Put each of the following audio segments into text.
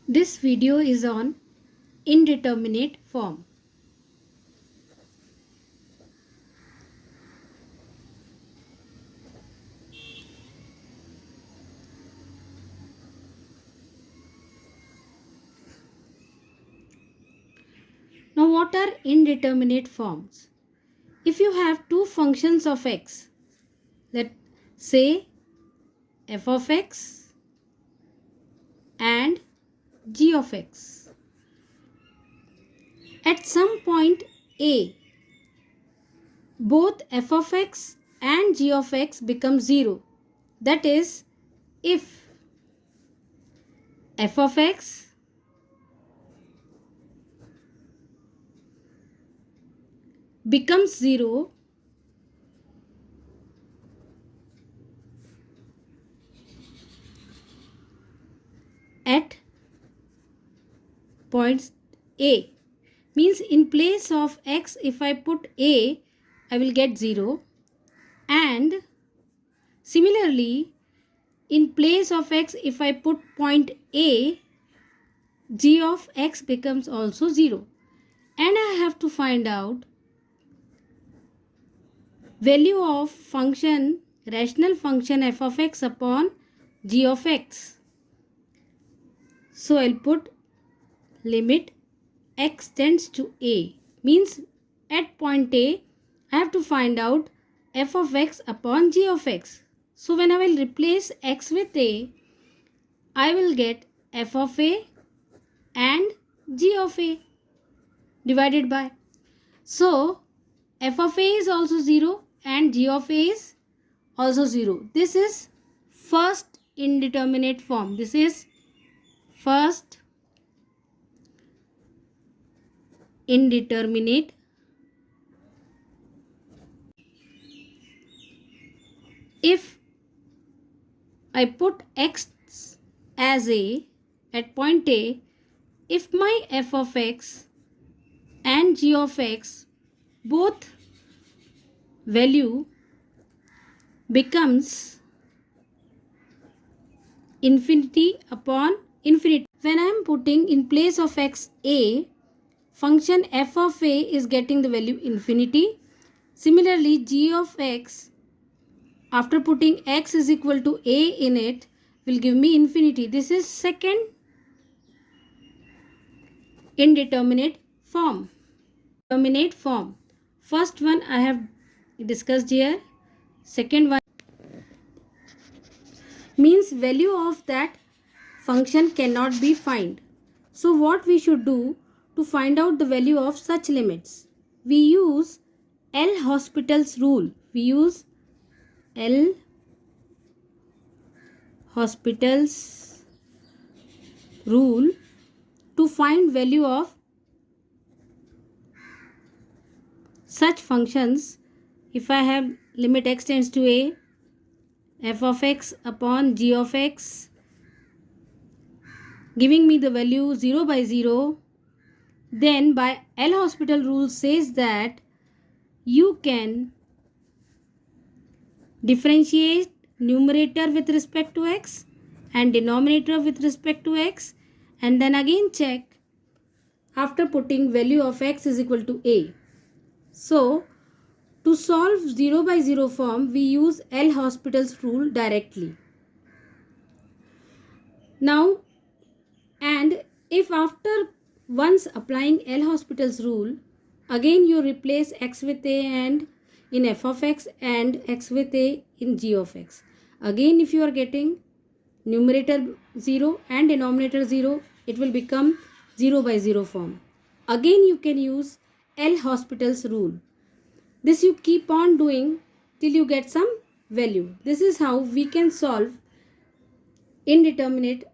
This video is on indeterminate form. Now, what are indeterminate forms? If you have two functions of x, let's say f of x and g of x. At some point a, both f of x and g of x become 0. That is, if f of x becomes 0, at point a, means in place of x, if I put a, I will get 0, and similarly in place of x, if I put point a, g of x becomes also 0, and I have to find out value of function, rational function f of x upon g of x. So I'll put limit x tends to a, means at point a I have to find out f of x upon g of x. So when I will replace x with a, I will get f of a and g of a divided by. So f of a is also 0 and g of a is also 0. This is first indeterminate form. This is first indeterminate. If I put x as a at point a, if my f of x and g of x both value becomes infinity upon infinity. When I am putting in place of x a, function f of a is getting the value infinity. Similarly, g of x, after putting x is equal to a in it, will give me infinity. This is second indeterminate form. Determinate form. First one I have discussed here. Second one means value of that function cannot be found. So what we should do to find out the value of such limits? We use L'Hospital's rule. We use L'Hospital's rule to find value of such functions. If I have limit x tends to a, f of x upon g of x, giving me the value 0 by 0, then by L'Hospital rule says that you can differentiate numerator with respect to x and denominator with respect to x, and then again check after putting value of x is equal to a. So to solve 0 by 0 form, we use L'Hospital's rule directly. Now, and if after once applying L'Hospital's rule, again you replace x with a and in f of x and x with a in g of x. Again, if you are getting numerator 0 and denominator 0, it will become 0 by 0 form. Again, you can use L'Hospital's rule. This you keep on doing till you get some value. This is how we can solve indeterminate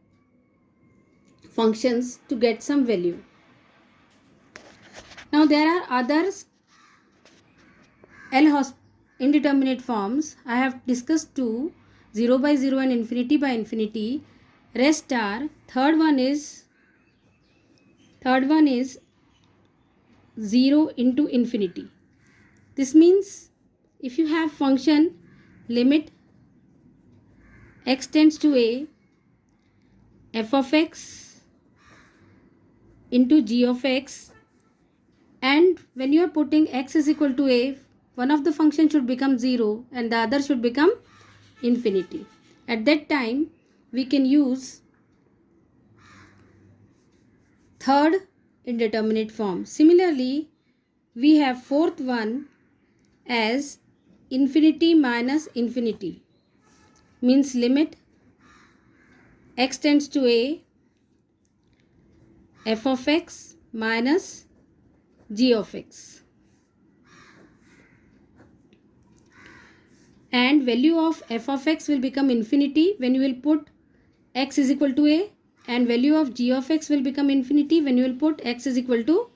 functions to get some value. Now there are others indeterminate forms. I have discussed two, 0 by 0 and infinity by infinity. Rest are, third one is 0 into infinity. This means if you have function limit x tends to a, f of x into g of x, and when you are putting x is equal to a, one of the function should become 0 and the other should become infinity. At that time we can use third indeterminate form. Similarly, we have fourth one as infinity minus infinity, means limit x tends to a, f of x minus g of x, and value of f of x will become infinity when you will put x is equal to a, and value of g of x will become infinity when you will put x is equal to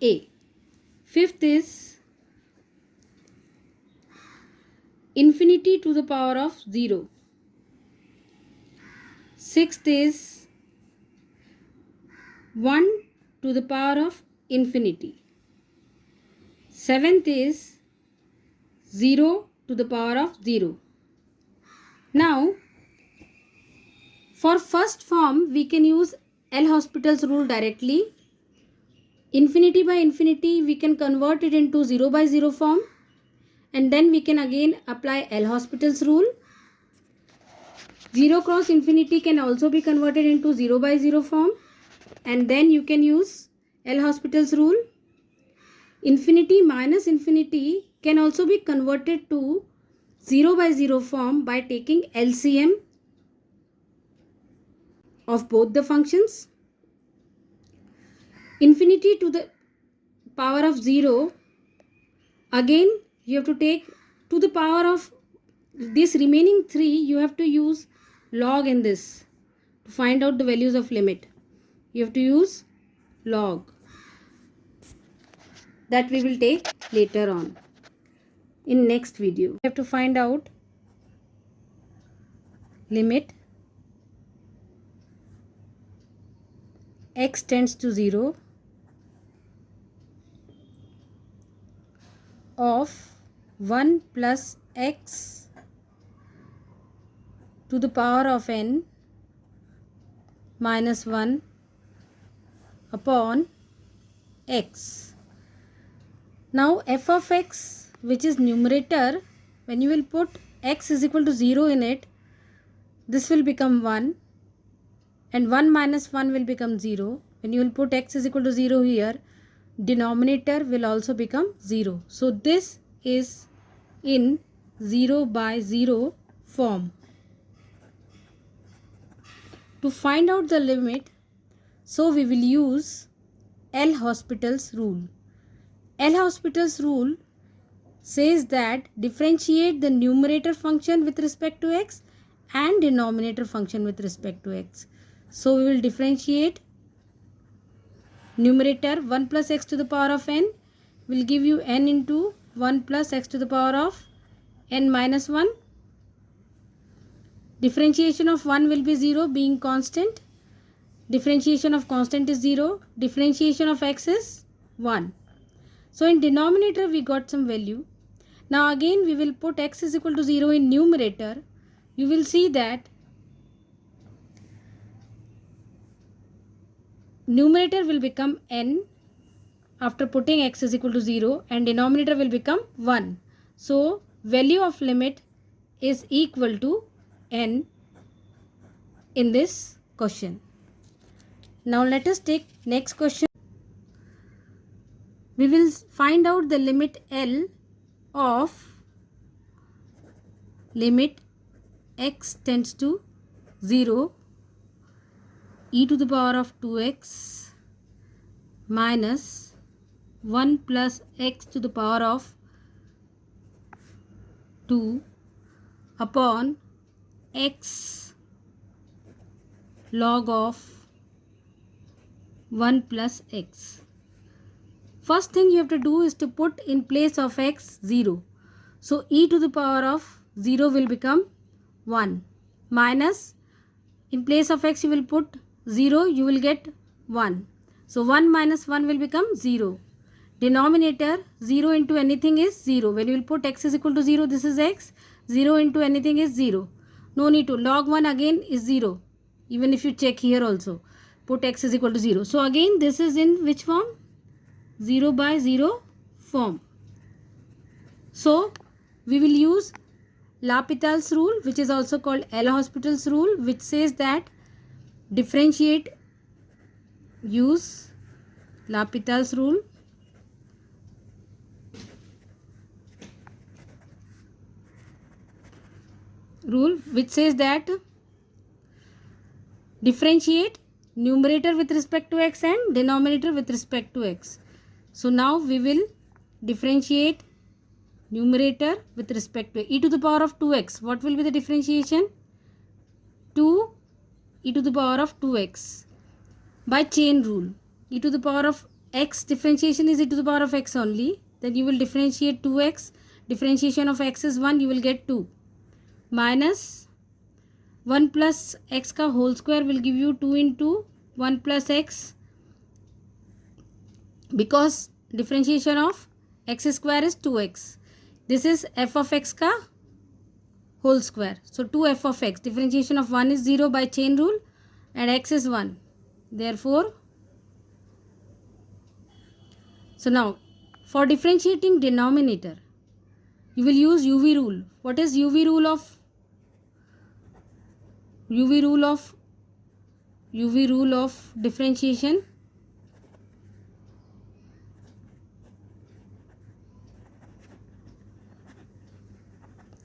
a. Fifth is infinity to the power of 0. Sixth is 1 to the power of infinity. Seventh is 0 to the power of 0. Now, for first form, we can use L'Hospital's rule directly. Infinity by infinity, we can convert it into 0 by 0 form, and then we can again apply L'Hospital's rule. 0 cross infinity can also be converted into 0 by 0 form, and then you can use L'Hospital's rule. Infinity minus infinity can also be converted to 0 by 0 form by taking LCM of both the functions. Infinity to the power of 0, again you have to take to the power of this remaining 3, you have to use log in this to find out the values of limit. You have to use log. That we will take later on in next video. We have to find out limit x tends to 0 of 1 plus x to the power of n minus 1 upon x. Now f of x, which is numerator, when you will put x is equal to 0 in it, this will become 1, and 1 minus 1 will become 0. When you will put x is equal to 0 here, denominator will also become 0. So this is in 0 by 0 form. To find out the limit, so we will use L'Hospital's rule. L'Hospital's rule says that differentiate the numerator function with respect to x and denominator function with respect to x. So we will differentiate numerator 1 plus x to the power of n will give you n into 1 plus x to the power of n minus 1. Differentiation of 1 will be 0 being constant. Differentiation of constant is 0. Differentiation of x is 1. So in denominator we got some value. Now again we will put x is equal to 0 in numerator. You will see that numerator will become n after putting x is equal to 0, and denominator will become 1. So value of limit is equal to n in this question. Now let us take next question. We will find out the limit L of limit x tends to 0 e to the power of 2x minus 1 plus x to the power of 2 upon x log of 1 plus x. First thing you have to do is to put in place of x 0. So e to the power of 0 will become 1 minus, in place of x you will put 0, you will get 1. So 1 minus 1 will become 0. Denominator 0 into anything is 0. When you will put x is equal to 0, this is x. 0 into anything is 0. No need to. Log 1 again is 0. Even if you check here also. put x is equal to 0. So again this is in which form? 0 by 0 form. So we will use L'Hopital's rule, which is also called L'Hospital's rule, which says that differentiate, use L'Hopital's rule, which says that differentiate numerator with respect to x and denominator with respect to x. So now we will differentiate numerator with respect to e to the power of 2x. What will be the differentiation? 2 e to the power of 2x by chain rule. E to the power of x differentiation is e to the power of x only. Then you will differentiate 2x. Differentiation of x is 1. You will get 2 minus 1 plus x ka whole square will give you 2 into 1 plus x, because differentiation of x square is 2x. This is f of x ka whole square. So 2f of x. Differentiation of 1 is 0 by chain rule and x is 1. Therefore, so now for differentiating denominator, you will use UV rule. What is UV rule of? UV rule of differentiation.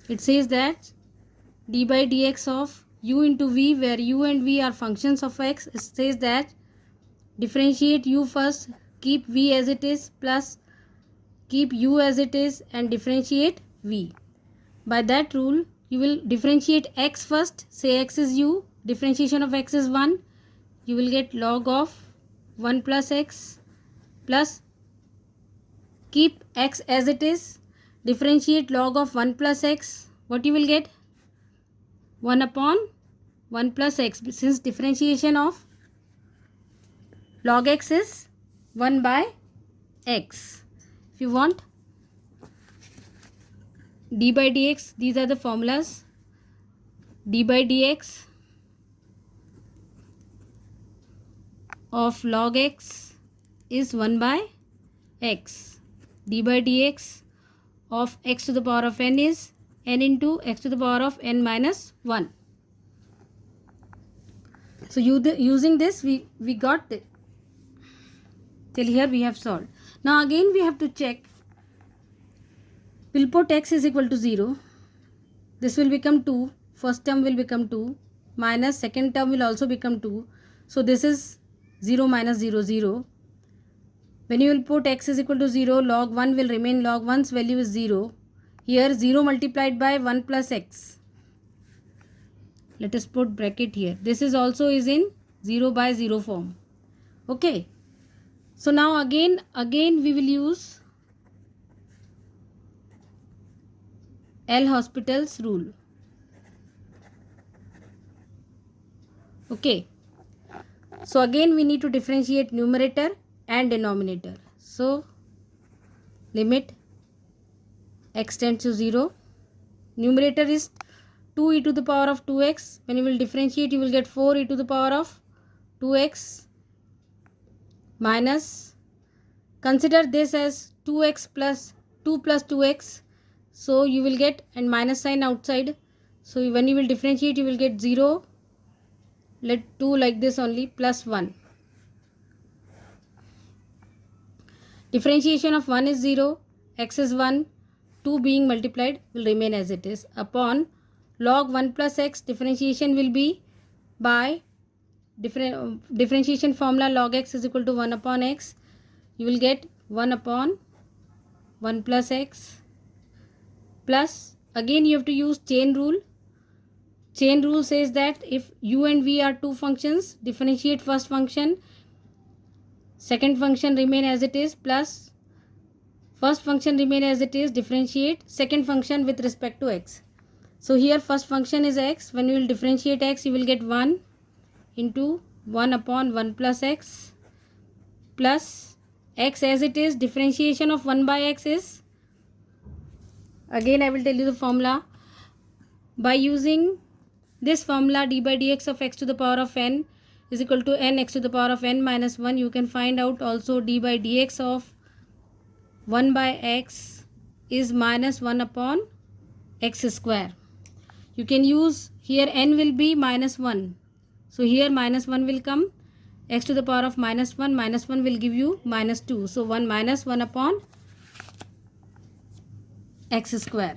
It says that d by dx of u into v, where u and v are functions of x. It says that differentiate u first, keep v as it is, plus keep u as it is and differentiate v. By that rule, you will differentiate x first. Say x is u, differentiation of x is 1. You will get log of 1 plus x, plus keep x as it is, differentiate log of 1 plus x. What you will get? 1 upon 1 plus x, since differentiation of log x is 1 by x. If you want d by dx, these are the formulas. D by dx of log x is 1 by x. D by dx of x to the power of n is n into x to the power of n minus 1. So using this we got it. Till here we have solved. Now again we have to check. We'll put x is equal to 0. This will become 2. First term will become 2. Minus second term will also become 2. So this is 0 minus 0, 0. When you will put x is equal to 0, log 1 will remain. Log 1's value is 0. Here 0 multiplied by 1 plus x. Let us put bracket here. This is also is in 0 by 0 form. Okay. So now again we will use L'Hopital's rule. Okay. So again we need to differentiate numerator and denominator. So limit x tends to 0. Numerator is 2 e to the power of 2x. When you will differentiate, you will get 4 e to the power of 2x minus, consider this as 2x plus 2 plus 2x. So you will get, and minus sign outside. So when you will differentiate, you will get 0. Let 2 like this only, plus 1. Differentiation of 1 is 0, x is 1, 2 being multiplied will remain as it is, upon log 1 plus x. Differentiation will be by differentiation formula log x is equal to 1 upon x. You will get 1 upon 1 plus x, plus again you have to use chain rule. Chain rule says that if u and v are two functions, differentiate first function, second function remain as it is, plus first function remain as it is, differentiate second function with respect to x. So here first function is x. When you will differentiate x, you will get 1 into 1 upon 1 plus x, plus x as it is. Differentiation of 1 by x is, again I will tell you the formula. By using this formula, d by dx of x to the power of n is equal to n x to the power of n minus 1. You can find out also d by dx of 1 by x is minus 1 upon x square. You can use here n will be minus 1. So here minus 1 will come. X to the power of minus 1 will give you minus 2. So 1 minus 1 upon x square.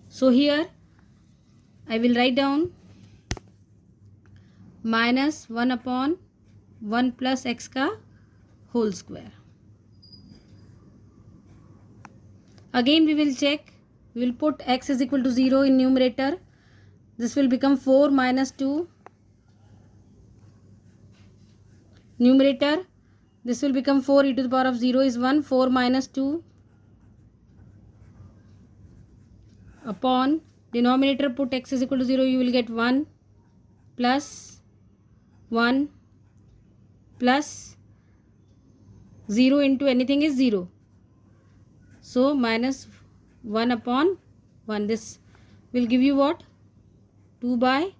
So here I will write down minus 1 upon 1 plus x का whole square. Again we will check. We will put x is equal to 0 in numerator. This will become 4 minus 2. Numerator, this will become 4 e to the power of 0 is 1. 4 minus 2 upon denominator, put x is equal to 0. You will get 1 plus 1 plus 0 into anything is 0. So minus 1 upon 1. This will give you what? 2 by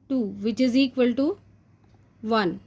2, which is equal to 1.